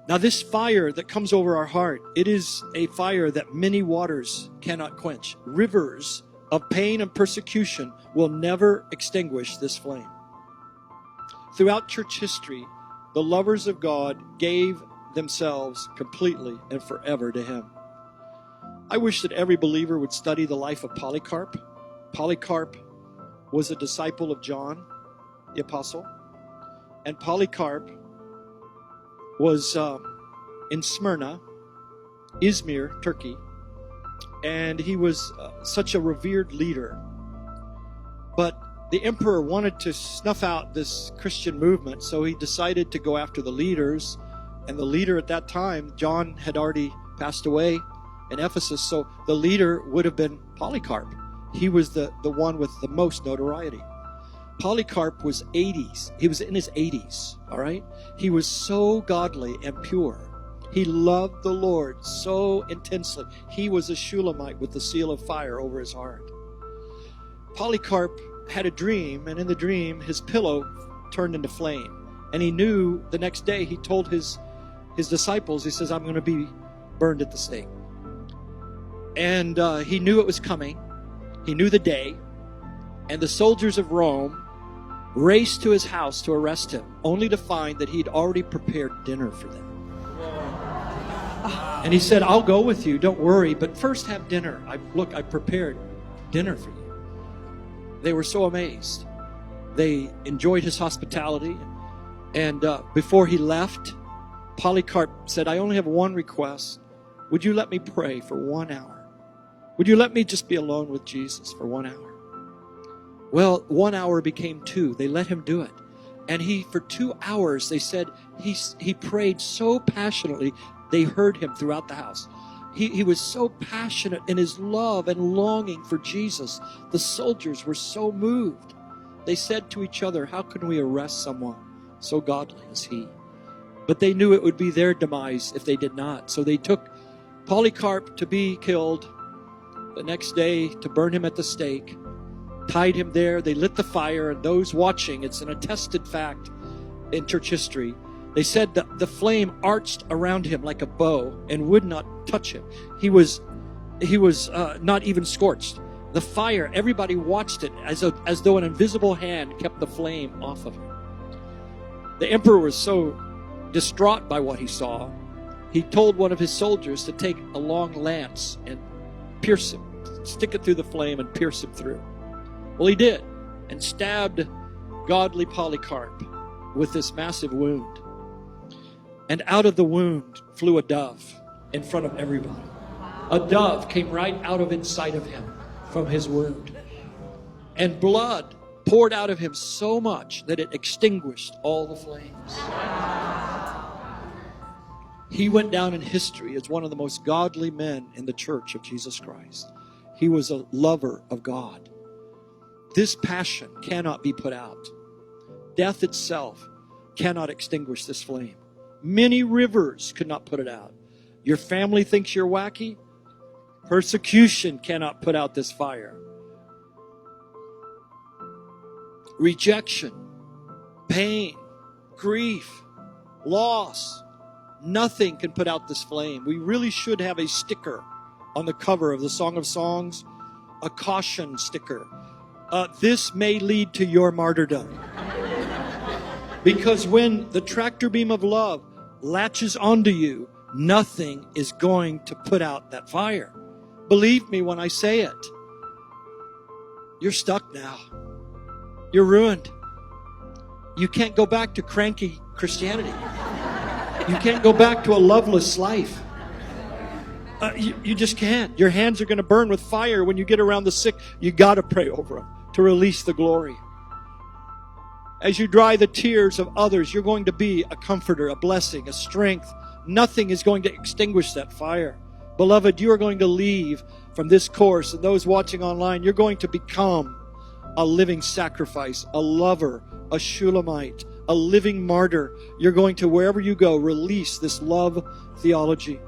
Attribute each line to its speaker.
Speaker 1: Now this fire that comes over our heart, it is a fire that many waters cannot quench. Rivers of pain and persecution will never extinguish this flame. Throughout church history, the lovers of God gave themselves completely and forever to Him. I wish that every believer would study the life of Polycarp. Polycarp was a disciple of John, the apostle. And Polycarp was in Smyrna, Izmir, Turkey. And he was such a revered leader. But the emperor wanted to snuff out this Christian movement, so he decided to go after the leaders. And the leader at that time, John, had already passed away in Ephesus, so the leader would have been Polycarp. He was the one with the most notoriety. Polycarp was 80s. He was in his 80s, all right? He was so godly and pure. He loved the Lord so intensely. He was a Shulamite with the seal of fire over his heart. Polycarp had a dream, and in the dream, his pillow turned into flame. And he knew the next day, he told his disciples, he says, I'm going to be burned at the stake. And he knew it was coming. He knew the day. And the soldiers of Rome raced to his house to arrest him, only to find that he'd already prepared dinner for them. And he said, I'll go with you, don't worry, but first have dinner. I prepared dinner for you. They were so amazed. They enjoyed his hospitality. And before he left, Polycarp said, I only have one request. Would you let me pray for 1 hour? Would you let me just be alone with Jesus for 1 hour? Well, 1 hour became 2. They let him do it. And for 2 hours, they said, he prayed so passionately, they heard him throughout the house. He was so passionate in his love and longing for Jesus. The soldiers were so moved. They said to each other, how can we arrest someone so godly as he? But they knew it would be their demise if they did not. So they took Polycarp to be killed. The next day, to burn him at the stake, tied him there. They lit the fire, and those watching, it's an attested fact in church history, they said that the flame arched around him like a bow and would not touch him. He was not even scorched. The fire, everybody watched it as though an invisible hand kept the flame off of him. The emperor was so distraught by what he saw, he told one of his soldiers to take a long lance and pierce him, stick it through the flame and pierce him through. Well, he did, and stabbed godly Polycarp with this massive wound. And out of the wound flew a dove in front of everybody. A dove came right out of inside of him from his wound. And blood poured out of him so much that it extinguished all the flames. He went down in history as one of the most godly men in the church of Jesus Christ. He was a lover of God. This passion cannot be put out. Death itself cannot extinguish this flame. Many rivers could not put it out. Your family thinks you're wacky. Persecution cannot put out this fire. Rejection, pain, grief, loss, nothing can put out this flame. We really should have a sticker on the cover of the Song of Songs, a caution sticker. This may lead to your martyrdom. Because when the tractor beam of love latches onto you, nothing is going to put out that fire. Believe me when I say it. You're stuck now. You're ruined. You can't go back to cranky Christianity. You can't go back to a loveless life. You just can't. Your hands are going to burn with fire when you get around the sick. You got to pray over them to release the glory. As you dry the tears of others, you're going to be a comforter, a blessing, a strength. Nothing is going to extinguish that fire. Beloved, you are going to leave from this course, and those watching online, you're going to become a living sacrifice, a lover, a Shulamite, a living martyr. You're going to, wherever you go, release this love theology.